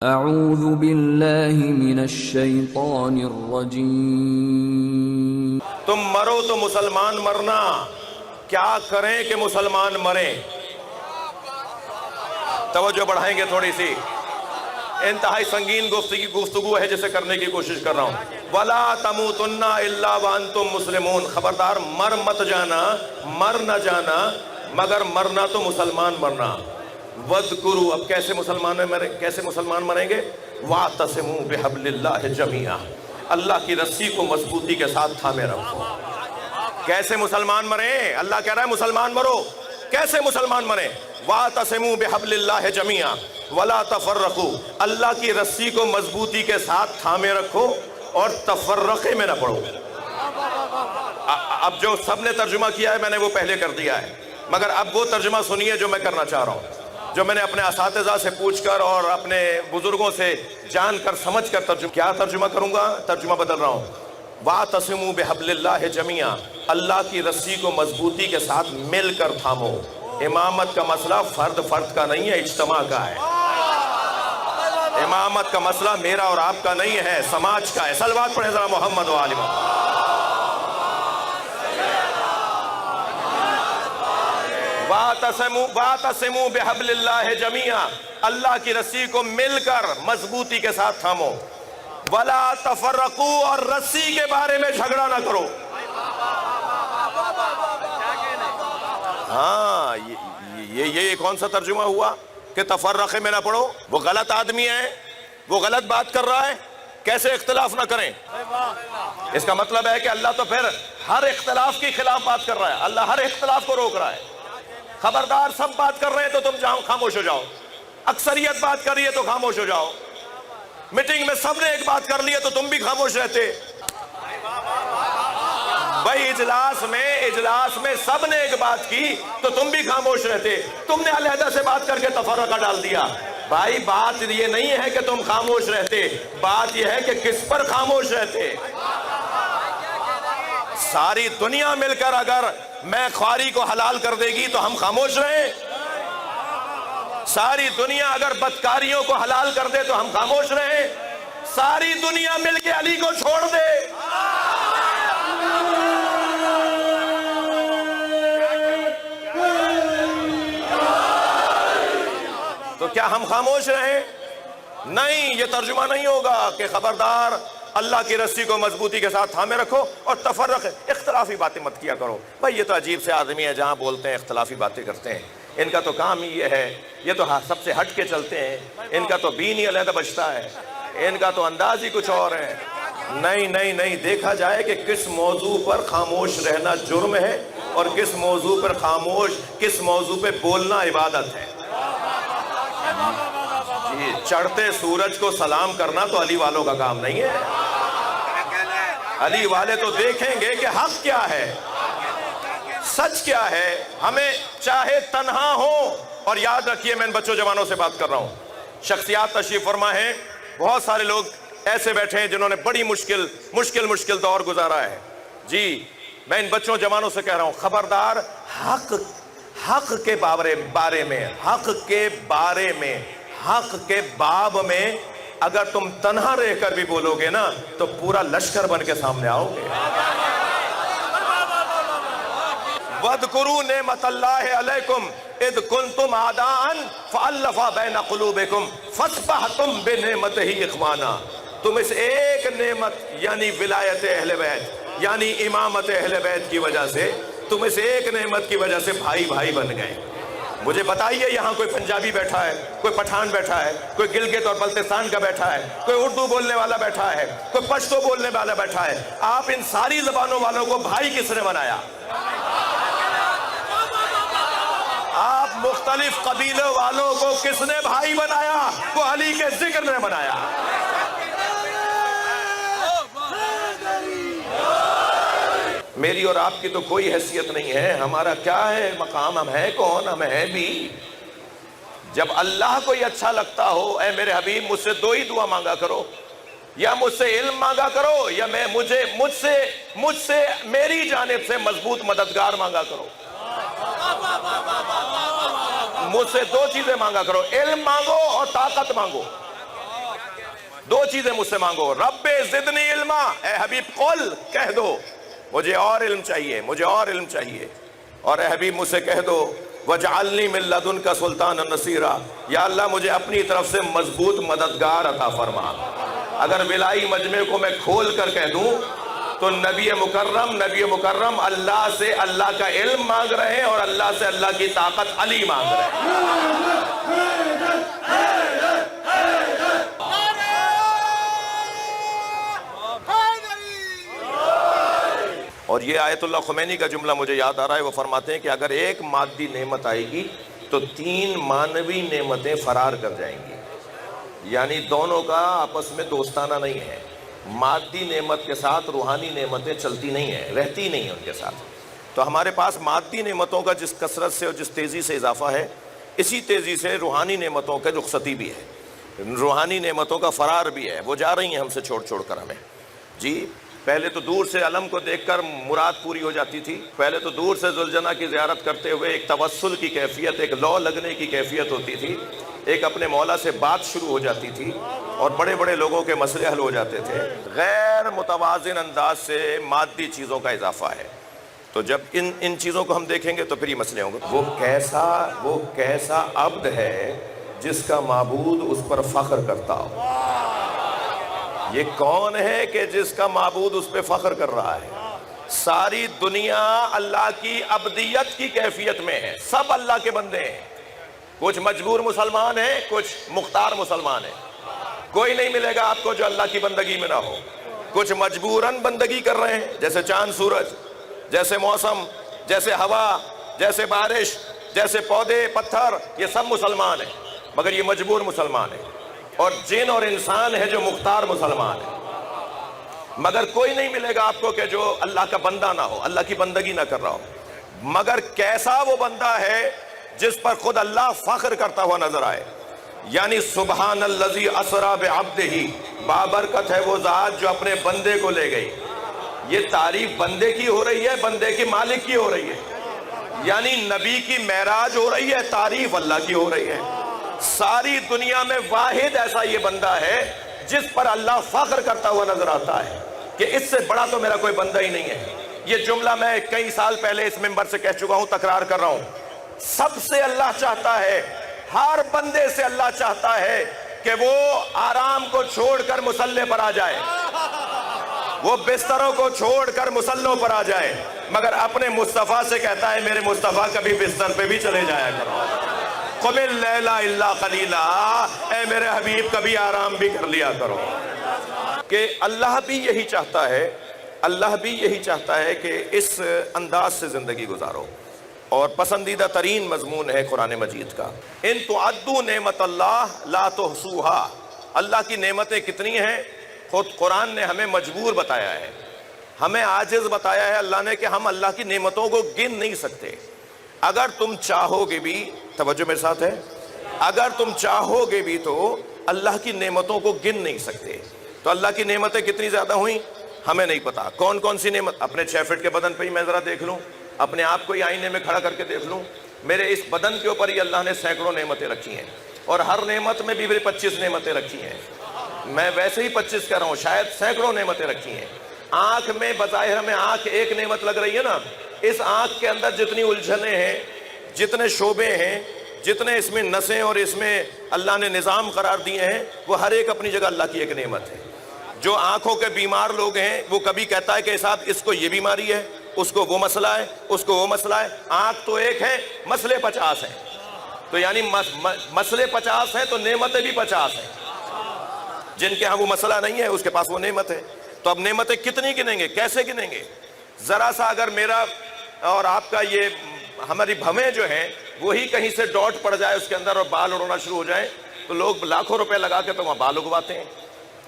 اعوذ باللہ من الشیطان الرجیم۔ تم مرو تو مسلمان مرنا، کیا کریں کہ مسلمان مریں؟ توجہ بڑھائیں گے تھوڑی سی، انتہائی سنگین گفتگو ہے جسے کرنے کی کوشش کر رہا ہوں۔ وَلَا تَمُوتُنَّ إِلَّا وَأَنْتُمْ مُسْلِمُونَ، خبردار مر مت جانا، مر نہ جانا مگر مرنا تو مسلمان مرنا۔ وَاذْكُرُوا، اب کیسے مسلمان مریں گے؟ وَاعْتَصِمُوا بِحَبْلِ اللَّهِ جَمِيعًا، اللہ کی رسی کو مضبوطی کے ساتھ تھامے رکھو۔ کیسے مسلمان مریں؟ اللہ کہہ رہا ہے مسلمان مرو۔ کیسے مسلمان مریں؟ وَاعْتَصِمُوا بِحَبْلِ اللَّهِ جَمِيعًا وَلَا تَفَرَّقُوا، اللہ کی رسی کو مضبوطی کے ساتھ تھامے رکھو اور تفرقے میں نہ پڑو۔ اب جو سب نے ترجمہ کیا ہے میں نے وہ پہلے کر دیا ہے، مگر اب وہ ترجمہ سنیے جو میں کرنا چاہ رہا ہوں، جو میں نے اپنے اساتذہ سے پوچھ کر اور اپنے بزرگوں سے جان کر سمجھ کر ترجمہ کروں گا، ترجمہ بدل رہا ہوں۔ وَاعْتَصِمُوا بِحَبْلِ اللَّهِ جَمِيعًا، اللہ کی رسی کو مضبوطی کے ساتھ مل کر تھامو۔ امامت کا مسئلہ فرد کا نہیں ہے، اجتماع کا ہے۔ امامت کا مسئلہ میرا اور آپ کا نہیں ہے، سماج کا ہے۔ صلوات پڑھیں ذرا محمد و آل محمد۔ وَاعْتَصِمُوا بِحَبْلِ اللَّهِ جَمِيعًا، اللہ کی رسی کو مل کر مضبوطی کے ساتھ تھامو۔ وَلَا تَفَرَّقُوا، اور رسی کے بارے میں جھگڑا نہ کرو۔ ہاں یہ کون سا ترجمہ ہوا کہ تفرقے میں نہ پڑو؟ وہ غلط آدمی ہے، وہ غلط بات کر رہا ہے، کیسے اختلاف نہ کریں؟ اس کا مطلب ہے کہ اللہ تو پھر ہر اختلاف کے خلاف بات کر رہا ہے، اللہ ہر اختلاف کو روک رہا ہے۔ خبردار، سب بات کر رہے ہیں تو تم خاموش ہو جاؤ، اکثریت بات کر رہی ہے تو خاموش ہو جاؤ، میٹنگ میں سب نے ایک بات کر لی ہے تو تم بھی خاموش رہتے۔ بھائی اجلاس میں سب نے ایک بات کی تو تم بھی خاموش رہتے، تم نے علیحدہ سے بات کر کے تفرقہ ڈال دیا۔ بھائی بات یہ نہیں ہے کہ تم خاموش رہتے، بات یہ ہے کہ کس پر خاموش رہتے۔ ساری دنیا مل کر اگر میں خواری کو حلال کر دے گی تو ہم خاموش رہیں؟ ساری دنیا اگر بدکاریوں کو حلال کر دے تو ہم خاموش رہیں؟ ساری دنیا مل کے علی کو چھوڑ دے تو کیا ہم خاموش رہیں؟ نہیں، یہ ترجمہ نہیں ہوگا کہ خبردار اللہ کی رسی کو مضبوطی کے ساتھ تھامے رکھو اور اختلافی باتیں مت کیا کرو۔ بھائی یہ تو عجیب سے آدمی ہے، جہاں بولتے ہیں اختلافی باتیں کرتے ہیں، ان کا تو کام ہی یہ ہے، یہ تو سب سے ہٹ کے چلتے ہیں، ان کا تو بین ہی علیحدہ بجتا ہے، ان کا تو انداز ہی کچھ اور ہے۔ نہیں، دیکھا جائے کہ کس موضوع پر خاموش رہنا جرم ہے اور کس موضوع پہ بولنا عبادت ہے۔ چڑھتے سورج کو سلام کرنا تو علی والوں کا کام نہیں ہے۔ علی والے تو دیکھیں گے کہ حق کیا ہے، سچ کیا ہے، ہمیں چاہے تنہا ہو۔ اور یاد رکھیے، میں ان بچوں جوانوں سے بات کر رہا ہوں، شخصیات تشریف فرما ہیں، بہت سارے لوگ ایسے بیٹھے ہیں جنہوں نے بڑی مشکل دور گزارا ہے۔ جی میں ان بچوں جوانوں سے کہہ رہا ہوں، خبردار حق کے باب میں اگر تم تنہا رہ کر بھی بولو گے نا تو پورا لشکر بن کے سامنے آؤ گے۔ وَاذْكُرُوا نِعْمَتَ اللَّهِ عَلَيْكُمْ اِذْ كُنْتُمْ أَعْدَاءً فَأَلَّفَ بَيْنَ قُلُوبِكُمْ فَأَصْبَحْتُمْ بِنِعْمَتِهِ إِخْوَانًا، تم اس ایک نعمت یعنی ولایت اہل بیت یعنی امامت اہل بیت کی وجہ سے، تم اس ایک نعمت کی وجہ سے بھائی بن گئے۔ مجھے بتائیے، یہاں کوئی پنجابی بیٹھا ہے، کوئی پٹھان بیٹھا ہے، کوئی گلگت اور بلتستان کا بیٹھا ہے، کوئی اردو بولنے والا بیٹھا ہے، کوئی پشتو بولنے والا بیٹھا ہے، آپ ان ساری زبانوں والوں کو بھائی کس نے بنایا؟ آپ مختلف قبیلوں والوں کو کس نے بھائی بنایا؟ وہ علی کے ذکر نے بنایا۔ میری اور آپ کی تو کوئی حیثیت نہیں ہے، ہمارا کیا ہے مقام، ہم ہیں کون؟ ہم ہیں بھی۔ جب اللہ کو یہ اچھا لگتا ہو، اے میرے حبیب مجھ سے دو ہی دعا مانگا کرو، یا مجھ سے علم مانگا کرو یا مجھ سے میری جانب سے مضبوط مددگار مانگا کرو۔ مجھ سے دو چیزیں مانگا کرو، علم مانگو اور طاقت مانگو۔ دو چیزیں مجھ سے مانگو، رب زدنی علما، اے حبیب قل کہہ دو مجھے اور علم چاہیے، مجھے اور علم چاہیے، اور اے حبیب مجھ سے کہہ دو وجعلنی من لدنک سلطانا نصیرا، یا اللہ مجھے اپنی طرف سے مضبوط مددگار عطا فرما۔ اگر ولائی مجمع کو میں کھول کر کہہ دوں تو نبی مکرم اللہ سے اللہ کا علم مانگ رہے ہیں اور اللہ سے اللہ کی طاقت علی مانگ رہے ہیں۔ اور یہ آیت اللہ خمینی کا جملہ مجھے یاد آ رہا ہے، وہ فرماتے ہیں کہ اگر ایک مادی نعمت آئے گی تو 3 معنوی نعمتیں فرار کر جائیں گی، یعنی دونوں کا آپس میں دوستانہ نہیں ہے۔ مادی نعمت کے ساتھ روحانی نعمتیں چلتی نہیں ہیں، رہتی نہیں ہیں ان کے ساتھ۔ تو ہمارے پاس مادی نعمتوں کا جس کثرت سے اور جس تیزی سے اضافہ ہے، اسی تیزی سے روحانی نعمتوں کا رخصتی بھی ہے، روحانی نعمتوں کا فرار بھی ہے، وہ جا رہی ہیں ہم سے چھوڑ چھوڑ کر ہمیں۔ جی پہلے تو دور سے علم کو دیکھ کر مراد پوری ہو جاتی تھی، پہلے تو دور سے ذوالجنہ کی زیارت کرتے ہوئے ایک توسل کی کیفیت، ایک لو لگنے کی کیفیت ہوتی تھی، ایک اپنے مولا سے بات شروع ہو جاتی تھی اور بڑے بڑے لوگوں کے مسئلے حل ہو جاتے تھے۔ غیر متوازن انداز سے مادی چیزوں کا اضافہ ہے، تو جب ان چیزوں کو ہم دیکھیں گے تو پھر یہ مسئلے ہوں گے۔ وہ کیسا عبد ہے جس کا معبود اس پر فخر کرتا ہو؟ یہ کون ہے کہ جس کا معبود اس پہ فخر کر رہا ہے؟ ساری دنیا اللہ کی عبدیت کی کیفیت میں ہے، سب اللہ کے بندے ہیں، کچھ مجبور مسلمان ہیں، کچھ مختار مسلمان ہیں۔ کوئی نہیں ملے گا آپ کو جو اللہ کی بندگی میں نہ ہو۔ کچھ مجبوراً بندگی کر رہے ہیں، جیسے چاند سورج، جیسے موسم، جیسے ہوا، جیسے بارش، جیسے پودے پتھر، یہ سب مسلمان ہیں، مگر یہ مجبور مسلمان ہیں۔ اور جن اور انسان ہے جو مختار مسلمان ہے، مگر کوئی نہیں ملے گا آپ کو کہ جو اللہ کا بندہ نہ ہو، اللہ کی بندگی نہ کر رہا ہو۔ مگر کیسا وہ بندہ ہے جس پر خود اللہ فخر کرتا ہوا نظر آئے، یعنی سبحان الذی اسری بعبدہ، بابرکت ہے وہ ذات جو اپنے بندے کو لے گئی۔ یہ تعریف بندے کی ہو رہی ہے، بندے کی مالک کی ہو رہی ہے، یعنی نبی کی معراج ہو رہی ہے، تعریف اللہ کی ہو رہی ہے۔ ساری دنیا میں واحد ایسا یہ بندہ ہے جس پر اللہ فخر کرتا ہوا نظر آتا ہے کہ اس سے بڑا تو میرا کوئی بندہ ہی نہیں ہے۔ یہ جملہ میں کئی سال پہلے اس منبر سے کہہ چکا ہوں، تکرار کر رہا ہوں۔ سب سے اللہ چاہتا ہے، ہر بندے سے اللہ چاہتا ہے کہ وہ آرام کو چھوڑ کر مصلی پر آ جائے، وہ بستروں کو چھوڑ کر مصلوں پر آ جائے، مگر اپنے مصطفیٰ سے کہتا ہے میرے مصطفیٰ کبھی بستر پہ بھی چلے جایا کرو، قم اللیل الا قلیلا، اے میرے حبیب کبھی آرام بھی کر لیا کرو۔ کہ اللہ بھی یہی چاہتا ہے، اللہ بھی یہی چاہتا ہے کہ اس انداز سے زندگی گزارو۔ اور پسندیدہ ترین مضمون ہے قرآن مجید کا، ان تعدوا نعمت اللہ لا تحصوها، اللہ کی نعمتیں کتنی ہیں خود قرآن نے ہمیں مجبور بتایا ہے، ہمیں عاجز بتایا ہے اللہ نے کہ ہم اللہ کی نعمتوں کو گن نہیں سکتے۔ اگر تم چاہو گے بھی، توجہ میرے ساتھ ہے، اگر تم چاہو گے بھی تو اللہ کی نعمتوں کو گن نہیں سکتے۔ تو اللہ کی نعمتیں کتنی زیادہ ہوئیں ہمیں نہیں پتا۔ کون کون سی نعمت؟ اپنے 6 فٹ کے بدن پہ ہی میں ذرا دیکھ لوں، اپنے آپ کو ہی آئینے میں کھڑا کر کے دیکھ لوں، میرے اس بدن کے اوپر ہی اللہ نے سینکڑوں نعمتیں رکھی ہیں، اور ہر نعمت میں بھی 25 نعمتیں رکھی ہیں۔ میں ویسے ہی 25 کہہ رہا ہوں، شاید سینکڑوں نعمتیں رکھی ہیں۔ آنکھ میں بظاہر ہمیں آنکھ ایک نعمت لگ رہی ہے نا، اس آنکھ کے اندر جتنی الجھنیں ہیں، جتنے شعبے ہیں، جتنے اس میں نسیں اور اس میں اللہ نے نظام قرار دیے ہیں، وہ ہر ایک اپنی جگہ اللہ کی ایک نعمت ہے۔ جو آنکھوں کے بیمار لوگ ہیں وہ کبھی کہتا ہے کہ صاحب اس کو یہ بیماری ہے، اس کو وہ مسئلہ ہے، اس کو وہ مسئلہ ہے۔ آنکھ تو ایک ہے، مسئلے 50 ہیں، تو یعنی مسئلے 50 ہیں تو نعمتیں بھی 50 ہیں۔ جن کے ہاں وہ مسئلہ نہیں ہے اس کے پاس وہ نعمت ہے۔ تو اب نعمتیں کتنی گنیں گے، کیسے گنیں گے؟ ذرا سا اگر میرا اور آپ کا یہ ہماری بھویں جو ہیں وہی کہیں سے ڈاٹ پڑ جائے اس کے اندر اور بال اڑنا شروع ہو جائیں تو لوگ لاکھوں روپے لگا کے تو وہاں بال اگواتے ہیں۔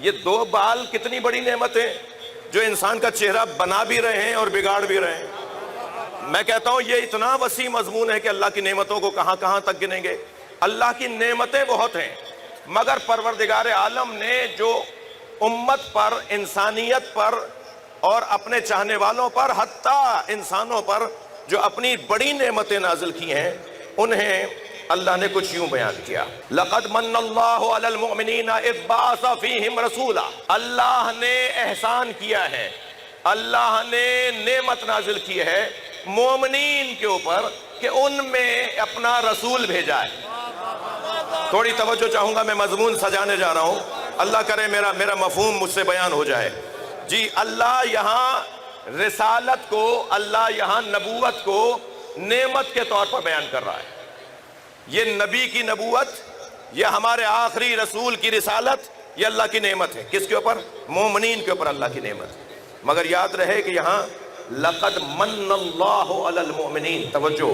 یہ 2 بال کتنی بڑی نعمت ہے جو انسان کا چہرہ بنا بھی رہے ہیں اور بگاڑ بھی رہے ہیں۔ میں کہتا ہوں یہ اتنا وسیع مضمون ہے کہ اللہ کی نعمتوں کو کہاں کہاں تک گنیں گے۔ اللہ کی نعمتیں بہت ہیں، مگر پروردگار عالم نے جو امت پر، انسانیت پر اور اپنے چاہنے والوں پر، حتیٰ انسانوں پر جو اپنی بڑی نعمتیں نازل کی ہیں، انہیں اللہ نے کچھ یوں بیان کیا، لقد من اللہ علی المؤمنین اذ بعث فیہم رسولا، اللہ نے احسان کیا ہے، اللہ نے نعمت نازل کی ہے مومنین کے اوپر کہ ان میں اپنا رسول بھیجا ہے۔ تھوڑی توجہ چاہوں گا، میں مضمون سجانے جا رہا ہوں، اللہ کرے میرا مفہوم مجھ سے بیان ہو جائے۔ جی، اللہ یہاں رسالت کو، اللہ یہاں نبوت کو نعمت کے طور پر بیان کر رہا ہے۔ یہ نبی کی نبوت، یہ ہمارے آخری رسول کی رسالت، یہ اللہ کی نعمت ہے۔ کس کے اوپر؟ مومنین کے اوپر اللہ کی نعمت۔ مگر یاد رہے کہ یہاں لقد من اللہ علی المؤمنین، توجہ،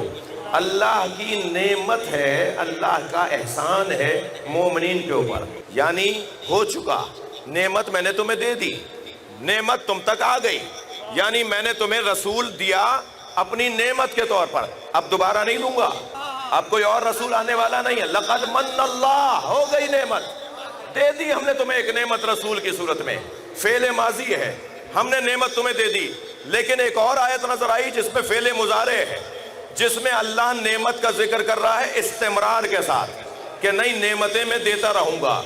اللہ کی نعمت ہے، اللہ کا احسان ہے مومنین کے اوپر، یعنی ہو چکا، نعمت میں نے تمہیں دے دی، نعمت تم تک آ گئی، یعنی میں نے تمہیں رسول دیا اپنی نعمت کے طور پر، اب دوبارہ نہیں دوں گا، اب کوئی اور رسول آنے والا نہیں ہے۔ لقد من اللہ، ہو گئی نعمت، دے دی ہم نے تمہیں ایک نعمت رسول کی صورت میں، فعل ماضی ہے، ہم نے نعمت تمہیں دے دی۔ لیکن ایک اور آیت نظر آئی جس میں فعل مضارع ہے، جس میں اللہ نعمت کا ذکر کر رہا ہے استمرار کے ساتھ کہ نئی نعمتیں میں دیتا رہوں گا۔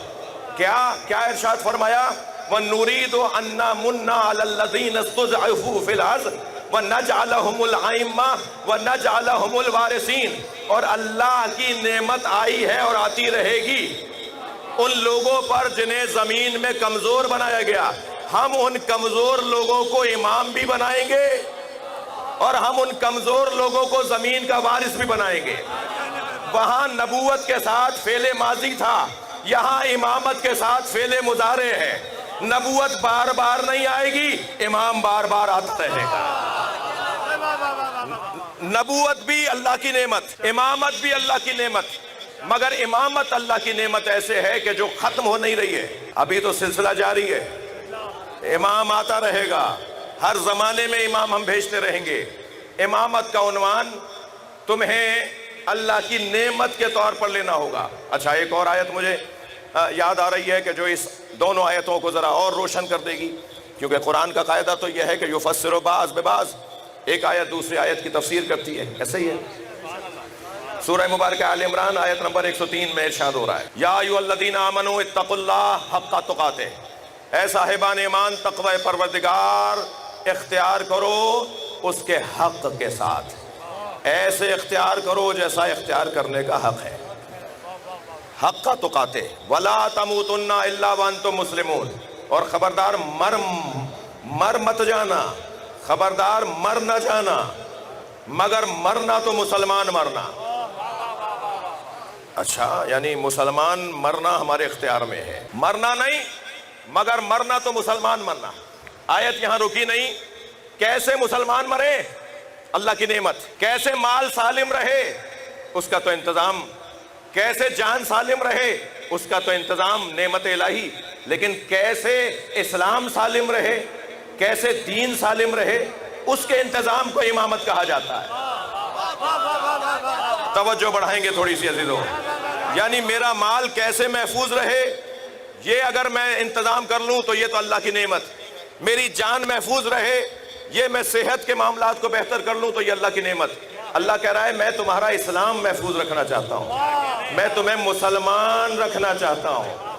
کیا ارشاد فرمایا؟ وَنُرِيدُ أَن نَّمُنَّ عَلَى الَّذِينَ اسْتُضْعِفُوا فِي الْأَرْضِ وَنَجْعَلَهُمُ الْأَئِمَّةَ وَنَجْعَلَهُمُ الْوَارِثِينَ، اور اللہ کی نعمت آئی ہے اور آتی رہے گی ان لوگوں پر جنہیں زمین میں کمزور بنایا گیا، ہم ان کمزور لوگوں کو امام بھی بنائیں گے اور ہم ان کمزور لوگوں کو زمین کا وارث بھی بنائیں گے۔ وہاں نبوت کے ساتھ فعل ماضی تھا، یہاں امامت کے ساتھ فعل مضارع ہے۔ نبوت بار بار نہیں آئے گی، امام بار بار آتا رہے گا۔ نبوت بھی اللہ کی نعمت، امامت بھی اللہ کی نعمت، مگر امامت اللہ کی نعمت ایسے ہے کہ جو ختم ہو نہیں رہی ہے، ابھی تو سلسلہ جاری ہے، امام آتا رہے گا، ہر زمانے میں امام ہم بھیجتے رہیں گے۔ امامت کا عنوان تمہیں اللہ کی نعمت کے طور پر لینا ہوگا۔ اچھا، ایک اور آیت مجھے یاد آ رہی ہے کہ جو اس دونوں آیتوں کو ذرا اور روشن کر دے گی، کیونکہ قرآن کا قاعدہ تو یہ ہے کہ یفسر بعض ببعض، ایک آیت دوسری آیت کی تفسیر کرتی ہے، ایسے ہی ہے۔ سورہ مبارکہ آل عمران آیت نمبر 103 میں ارشاد ہو رہا ہے، یا ایھا الذین آمنوا اتقوا اللہ حق تقاتہ، اے صاحبان ایمان تقوی پروردگار اختیار کرو اس کے حق کے ساتھ، ایسے اختیار کرو جیسا اختیار کرنے کا حق ہے، حق تقاتہ ولا تموتن الا وانتم مسلمون، اور خبردار مر مت جانا، خبردار مر نہ جانا، مگر مرنا تو مسلمان مرنا۔ اچھا، یعنی مسلمان مرنا ہمارے اختیار میں ہے، مرنا نہیں مگر مرنا تو مسلمان مرنا۔ آیت یہاں رکی نہیں، کیسے مسلمان مرے؟ اللہ کی نعمت، کیسے مال سالم رہے اس کا تو انتظام، کیسے جان سالم رہے اس کا تو انتظام نعمت الہی، لیکن کیسے اسلام سالم رہے، کیسے دین سالم رہے، اس کے انتظام کو امامت کہا جاتا ہے۔ توجہ بڑھائیں گے تھوڑی سی عزیزوں، یعنی میرا مال کیسے محفوظ رہے، یہ اگر میں انتظام کر لوں تو یہ تو اللہ کی نعمت، میری جان محفوظ رہے، یہ میں صحت کے معاملات کو بہتر کر لوں تو یہ اللہ کی نعمت۔ اللہ کہہ رہا ہے میں تمہارا اسلام محفوظ رکھنا چاہتا ہوں، میں تمہیں مسلمان رکھنا چاہتا ہوں۔